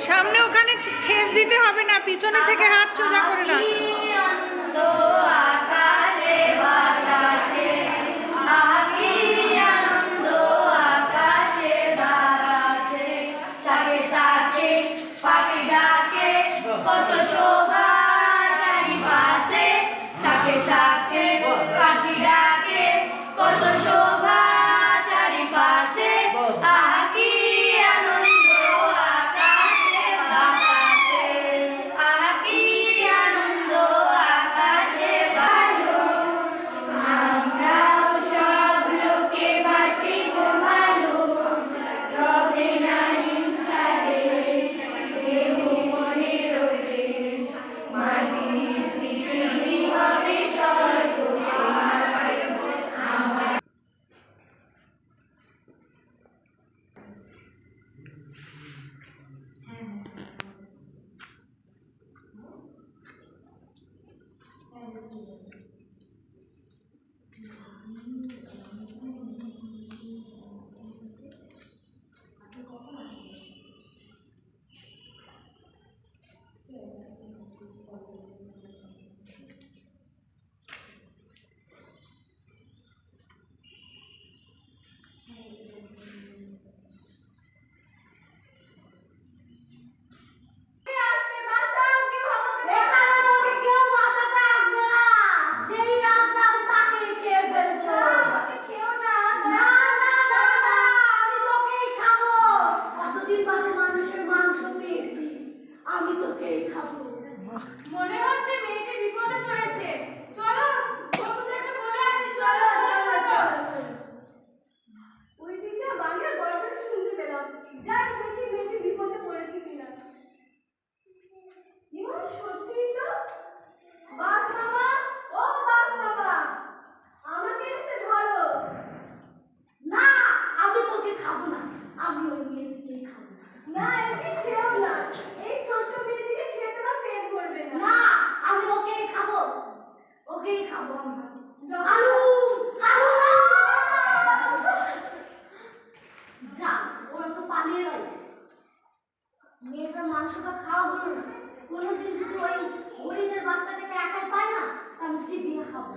সামনে ওখানে ঠেস দিতে হবে না, পিছনে থেকে হাত সোজা করে রাখ। আমি তোকে খাবো। মনে হচ্ছে মেয়েটি বিপদে পড়েছে, চলো বন্ধুদেরকে বলে আসি। চলো চলো। ওই দিকে বাংলার গর্জন শুনতে পেলাম, যাই দেখি মেয়েটি বিপদে পড়েছে কিনা। ইমন সত্যি তো। বাঘ মামা, ও বাঘ মামা, আমাকে এসে ধরো। না, আমি তোকে খাবো না, আমি ওই মেয়েটিকে খাবো। না, একে খেও না, এই ছোট্ট মেয়েটিকে খেয়ে তোমার পেট ভরবে না। না, আমি ওকেই খাবো, ওকেই খাবো আমি। আলু আলু না। যা, ওরা তো পালিয়ে গেল। মেয়েটার মাংসটা খাওয়া হলো না। কোনোদিন যদি ওই হরিণের বাচ্চাটাকে একাই পাই না, আমি চিবিয়ে খাবো।